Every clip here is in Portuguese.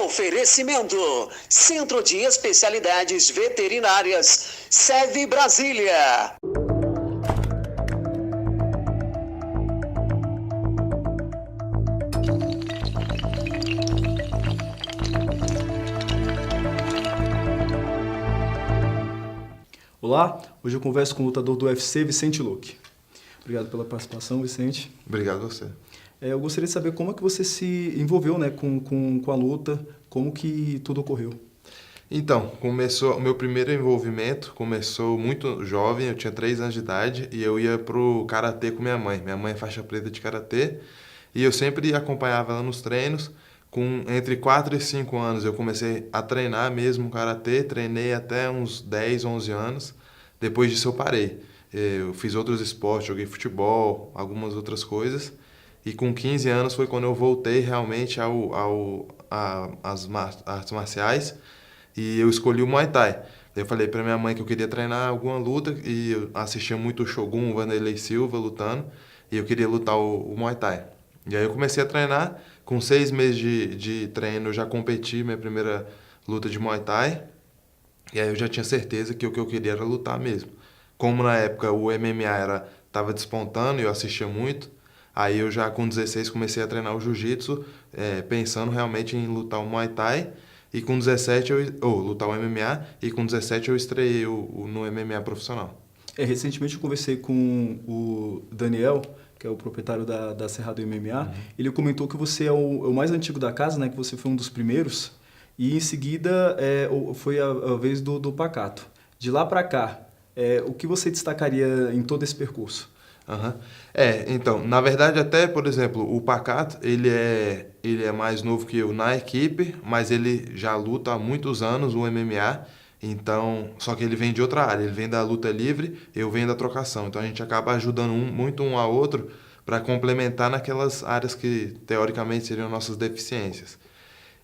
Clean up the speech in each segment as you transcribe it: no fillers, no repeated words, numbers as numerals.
Oferecimento: Centro de Especialidades Veterinárias, SEV Brasília. Olá, hoje eu converso com o lutador do UFC, Vicente Luque. Obrigado pela participação, Vicente. Obrigado a você. Eu gostaria de saber como é que você se envolveu, né, com a luta, como que tudo ocorreu. Então, o meu primeiro envolvimento começou muito jovem, eu tinha 3 anos de idade e eu ia pro karatê com minha mãe. Minha mãe é faixa preta de karatê e eu sempre acompanhava ela nos treinos. Com entre 4 e 5 anos eu comecei a treinar mesmo karatê, treinei até uns 10, 11 anos. Depois disso eu parei. Eu fiz outros esportes, joguei futebol, algumas outras coisas. E com 15 anos foi quando eu voltei realmente às artes marciais e eu escolhi o Muay Thai. Daí eu falei pra minha mãe que eu queria treinar alguma luta e eu assistia muito o Shogun, o Vanderlei Silva lutando e eu queria lutar o Muay Thai. E aí eu comecei a treinar, com 6 meses de treino eu já competi minha primeira luta de Muay Thai e aí eu já tinha certeza que o que eu queria era lutar mesmo. Como na época o MMA estava despontando e eu assistia muito, aí eu já com 16 comecei a treinar o Jiu-Jitsu, pensando realmente em lutar o Muay Thai. E com 17 lutar o MMA, e com 17 eu estreiei no MMA profissional. Recentemente eu conversei com o Daniel, que é o proprietário da Cerrado MMA. Uhum. Ele comentou que você é o mais antigo da casa, né? Que você foi um dos primeiros. E em seguida foi a vez do Pacato. De lá para cá, o que você destacaria em todo esse percurso? Uhum. Então, na verdade até, por exemplo, o Pacato, ele é mais novo que eu na equipe, mas ele já luta há muitos anos o MMA, então, só que ele vem de outra área, ele vem da luta livre, eu venho da trocação, então a gente acaba ajudando muito um ao outro para complementar naquelas áreas que teoricamente seriam nossas deficiências.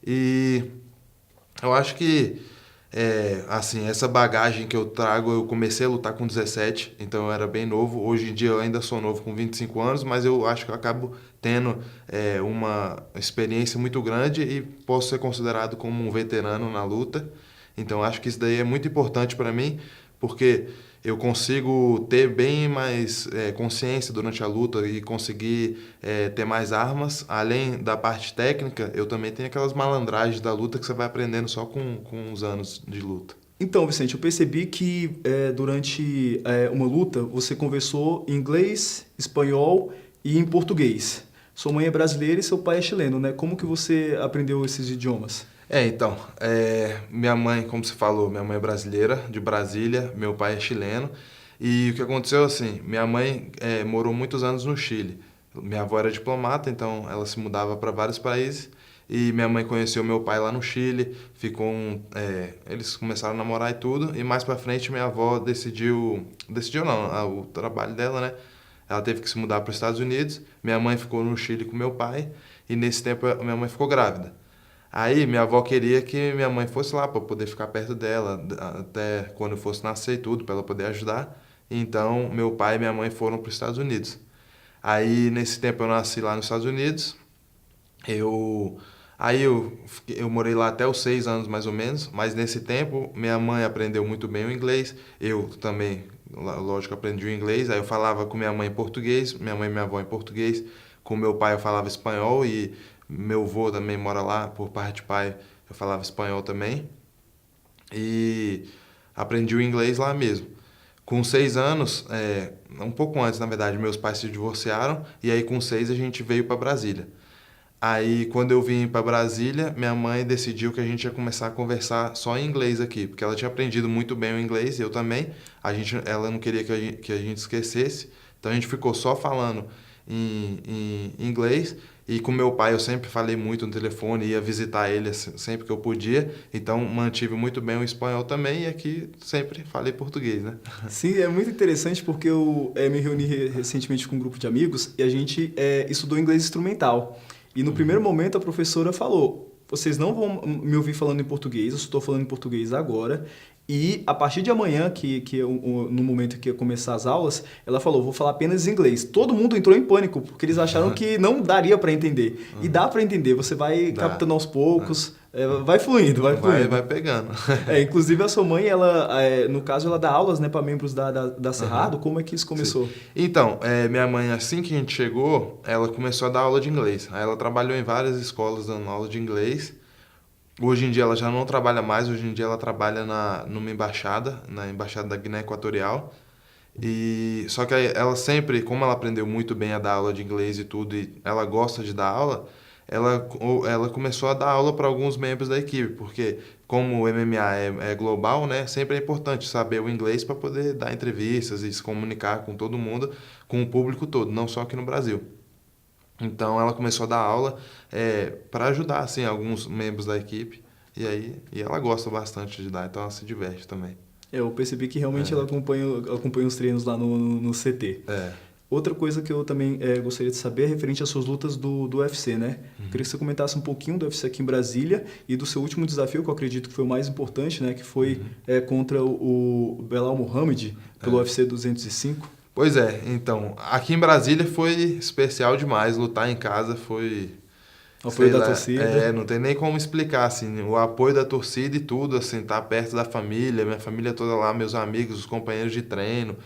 E eu acho que assim, essa bagagem que eu trago, eu comecei a lutar com 17, então eu era bem novo. Hoje em dia eu ainda sou novo com 25 anos, mas eu acho que eu acabo tendo uma experiência muito grande e posso ser considerado como um veterano na luta. Então acho que isso daí é muito importante para mim, porque eu consigo ter bem mais consciência durante a luta e conseguir ter mais armas. Além da parte técnica, eu também tenho aquelas malandragens da luta que você vai aprendendo só com os anos de luta. Então, Vicente, eu percebi que durante uma luta você conversou em inglês, espanhol e em português. Sua mãe é brasileira e seu pai é chileno, né? Como que você aprendeu esses idiomas? Então, minha mãe, como você falou, minha mãe é brasileira, de Brasília, meu pai é chileno. E o que aconteceu assim, minha mãe morou muitos anos no Chile. Minha avó era diplomata, então ela se mudava para vários países. E minha mãe conheceu meu pai lá no Chile, eles começaram a namorar e tudo. E mais para frente minha avó decidiu não, o trabalho dela, né? Ela teve que se mudar para os Estados Unidos. Minha mãe ficou no Chile com meu pai e nesse tempo minha mãe ficou grávida. Aí minha avó queria que minha mãe fosse lá para poder ficar perto dela, até quando eu fosse nascer e tudo, para ela poder ajudar. Então meu pai e minha mãe foram para os Estados Unidos. Aí nesse tempo eu nasci lá nos Estados Unidos. Eu morei lá até os 6 anos mais ou menos, mas nesse tempo minha mãe aprendeu muito bem o inglês, eu também, lógico, aprendi o inglês. Aí eu falava com minha mãe em português, minha mãe e minha avó em português, com meu pai eu falava espanhol e meu avô também mora lá, por parte de pai, eu falava espanhol também. E aprendi o inglês lá mesmo. Com 6 anos, um pouco antes, na verdade, meus pais se divorciaram. E aí, com 6, a gente veio para Brasília. Aí, quando eu vim para Brasília, minha mãe decidiu que a gente ia começar a conversar só em inglês aqui. Porque ela tinha aprendido muito bem o inglês, eu também. Ela não queria que a gente esquecesse. Então, a gente ficou só falando em inglês. E com meu pai eu sempre falei muito no telefone, ia visitar ele sempre que eu podia, então mantive muito bem o espanhol também e aqui sempre falei português, né? Sim, é muito interessante porque eu me reuni recentemente com um grupo de amigos e a gente estudou inglês instrumental. E no primeiro momento a professora falou, vocês não vão me ouvir falando em português, eu estou falando em português agora. E a partir de amanhã, no momento que ia começar as aulas, ela falou, vou falar apenas inglês. Todo mundo entrou em pânico, porque eles acharam que não daria para entender. E dá para entender, você vai captando aos poucos, vai fluindo, vai fluindo. Vai pegando. Inclusive a sua mãe, ela, no caso, ela dá aulas, né, para membros da Cerrado. Como é que isso começou? Sim. Então, minha mãe, assim que a gente chegou, ela começou a dar aula de inglês. Aí ela trabalhou em várias escolas dando aula de inglês. Hoje em dia ela já não trabalha mais, hoje em dia ela trabalha numa embaixada, na Embaixada da Guiné Equatorial. Só que ela sempre, como ela aprendeu muito bem a dar aula de inglês e tudo, e ela gosta de dar aula, ela começou a dar aula para alguns membros da equipe, porque como o MMA é global, né, sempre é importante saber o inglês para poder dar entrevistas e se comunicar com todo mundo, com o público todo, não só aqui no Brasil. Então ela começou a dar aula para ajudar assim, alguns membros da equipe, e ela gosta bastante de dar, então ela se diverte também. Eu percebi que realmente ela acompanha os treinos lá no CT. Outra coisa que eu também gostaria de saber é referente às suas lutas do UFC, né? Eu queria que você comentasse um pouquinho do UFC aqui em Brasília e do seu último desafio, que eu acredito que foi o mais importante, né? Que foi contra o Belal Muhammad, pelo UFC 205. Pois é, então, aqui em Brasília foi especial demais, lutar em casa foi... O apoio da torcida. Não tem nem como explicar, assim, o apoio da torcida e tudo, assim, tá perto da família, minha família toda lá, meus amigos, os companheiros de treino,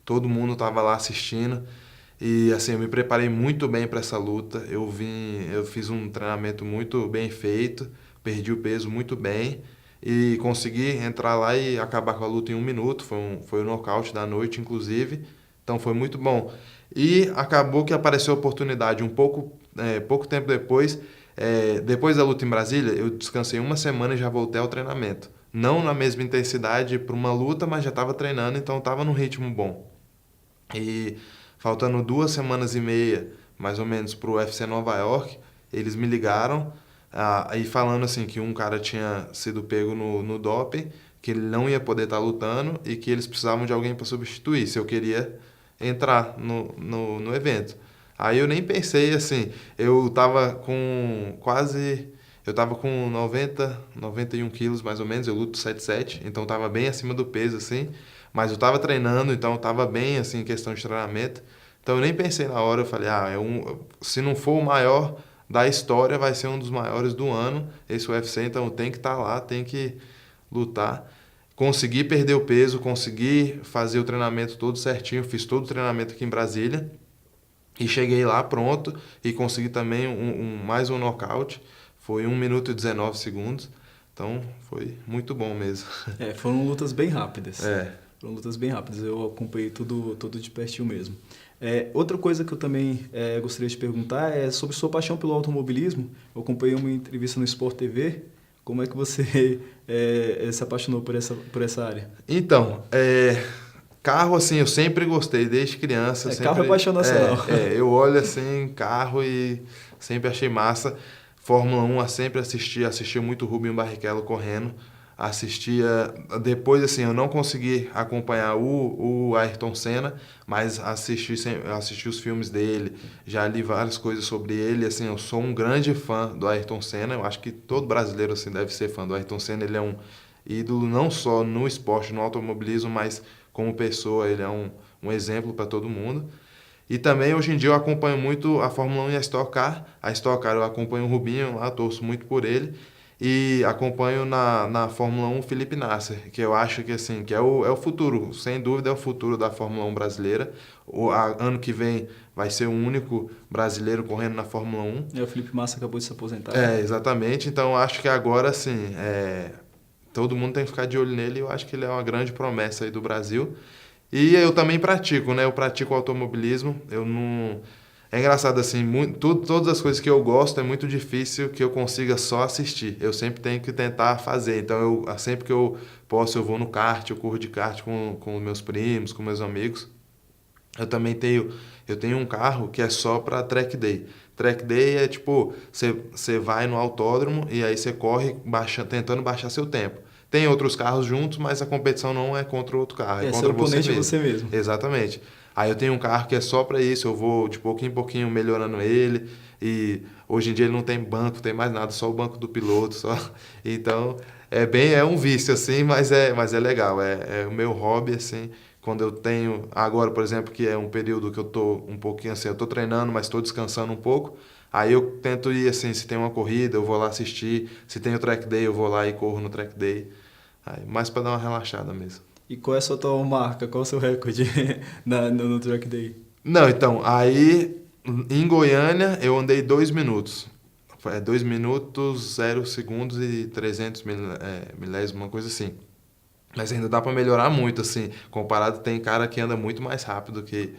todo mundo tava lá assistindo. E assim, eu me preparei muito bem para essa luta. Eu fiz um treinamento muito bem feito, perdi o peso muito bem e consegui entrar lá e acabar com a luta em 1 minuto. Foi o nocaute da noite, inclusive. Então foi muito bom. E acabou que apareceu a oportunidade pouco tempo depois. Depois da luta em Brasília, eu descansei 1 semana e já voltei ao treinamento. Não na mesma intensidade para uma luta, mas já estava treinando, então estava num ritmo bom. E faltando 2 semanas e meia, mais ou menos, para o UFC Nova York, eles me ligaram aí falando assim que um cara tinha sido pego no doping, que ele não ia poder estar lutando e que eles precisavam de alguém para substituir, se eu queria entrar no evento. Aí eu nem pensei assim, eu tava com 91 quilos mais ou menos, eu luto 77, então tava bem acima do peso assim, mas eu tava treinando, então tava bem assim em questão de treinamento, então eu nem pensei na hora, eu falei, se não for o maior da história, vai ser um dos maiores do ano, esse UFC, então tem que estar lá, tem que lutar. Consegui perder o peso, consegui fazer o treinamento todo certinho, fiz todo o treinamento aqui em Brasília e cheguei lá pronto e consegui também mais um nocaute, foi 1 minuto e 19 segundos, então foi muito bom mesmo. Foram lutas bem rápidas. Foram lutas bem rápidas, eu acompanhei tudo de pertinho mesmo. Outra coisa que eu também gostaria de perguntar é sobre sua paixão pelo automobilismo. Eu acompanhei uma entrevista no Sport TV. Como é que você se apaixonou por essa área? Então, carro, assim, eu sempre gostei, desde criança. Carro é paixão nacional. Eu olho, assim, carro e sempre achei massa. Fórmula 1, eu sempre assistia muito Rubinho Barrichello correndo. Assistia, depois, assim, eu não consegui acompanhar o Ayrton Senna, mas assisti os filmes dele, já li várias coisas sobre ele, assim, eu sou um grande fã do Ayrton Senna, eu acho que todo brasileiro, assim, deve ser fã do Ayrton Senna, ele é um ídolo não só no esporte, no automobilismo, mas como pessoa, ele é um exemplo para todo mundo. E também, hoje em dia, eu acompanho muito a Fórmula 1 e a Stock Car. A Stock Car eu acompanho o Rubinho lá, torço muito por ele. E acompanho na Fórmula 1 o Felipe Nasser, que eu acho que, assim, que é o futuro, sem dúvida é o futuro da Fórmula 1 brasileira. Ano que vem vai ser o único brasileiro correndo na Fórmula 1. O Felipe Massa acabou de se aposentar. Exatamente. Então, eu acho que agora, assim, todo mundo tem que ficar de olho nele. Eu acho que ele é uma grande promessa aí do Brasil. E eu também pratico, né? Eu pratico automobilismo. Eu não... É engraçado, assim, todas as coisas que eu gosto é muito difícil que eu consiga só assistir. Eu sempre tenho que tentar fazer. Então, sempre que eu posso, eu vou no kart, eu corro de kart com meus primos, com meus amigos. Eu também tenho um carro que é só para track day. Track day é tipo, você vai no autódromo e aí você corre tentando baixar seu tempo. Tem outros carros juntos, mas a competição não é contra o outro carro, é contra você mesmo. Você mesmo. Exatamente. Aí eu tenho um carro que é só para isso, eu vou de pouquinho em pouquinho melhorando ele, e hoje em dia ele não tem banco, tem mais nada, só o banco do piloto, só. Então, é um vício assim, mas é legal, é o meu hobby assim. Quando eu tenho agora, por exemplo, que é um período que eu tô um pouquinho assim, eu tô treinando, mas estou descansando um pouco. Aí eu tento ir assim, se tem uma corrida, eu vou lá assistir. Se tem o track day, eu vou lá e corro no track day. Aí, mais para dar uma relaxada mesmo. E qual é a sua atual marca? Qual é o seu recorde no track day? Não, então, aí em Goiânia eu andei 2 minutos. 2 minutos, 0 segundos e 300 milésimos, uma coisa assim. Mas ainda dá para melhorar muito, assim. Comparado, tem cara que anda muito mais rápido, que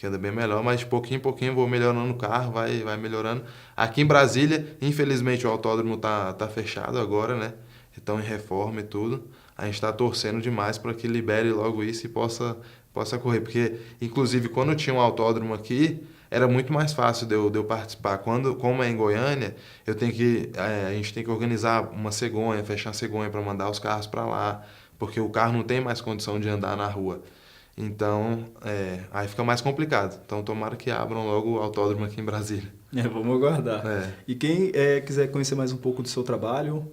anda bem melhor, mas de pouquinho em pouquinho eu vou melhorando o carro, vai melhorando. Aqui em Brasília, infelizmente o autódromo tá fechado agora, né? Estão em reforma e tudo. A gente está torcendo demais para que libere logo isso e possa correr. Porque, inclusive, quando tinha um autódromo aqui, era muito mais fácil de eu participar. Como é em Goiânia, a gente tem que organizar uma cegonha, fechar a cegonha para mandar os carros para lá, porque o carro não tem mais condição de andar na rua. Então, aí fica mais complicado. Então, tomara que abram logo o autódromo aqui em Brasília. Vamos aguardar. É. E quem quiser conhecer mais um pouco do seu trabalho,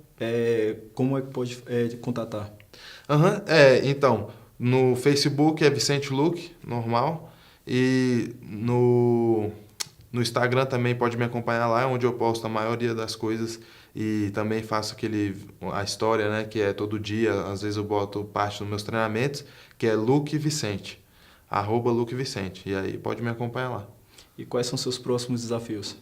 como é que pode contatar? Então, no Facebook é Vicente Luque, normal. E no Instagram também pode me acompanhar lá, onde eu posto a maioria das coisas. E também faço a história, né, que é todo dia, às vezes eu boto parte dos meus treinamentos, que é Luque Vicente, @Luque Vicente. E aí pode me acompanhar lá. E quais são seus próximos desafios?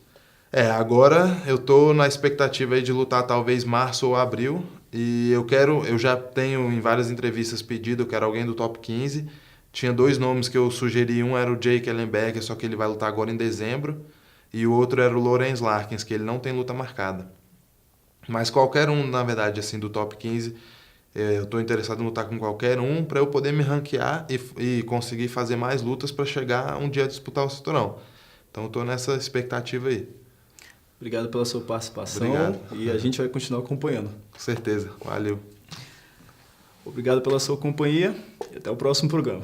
Agora eu tô na expectativa aí de lutar talvez março ou abril. E eu já tenho em várias entrevistas pedido, eu quero alguém do top 15. Tinha 2 nomes que eu sugeri, um era o Jake Ellenberger, só que ele vai lutar agora em dezembro. E o outro era o Lorenz Larkins, que ele não tem luta marcada. Mas qualquer um, na verdade, assim, do top 15, eu estou interessado em lutar com qualquer um para eu poder me ranquear e conseguir fazer mais lutas para chegar um dia a disputar o cinturão. Então eu estou nessa expectativa aí. Obrigado pela sua participação. Obrigado. E a gente vai continuar acompanhando. Com certeza. Valeu. Obrigado pela sua companhia e até o próximo programa.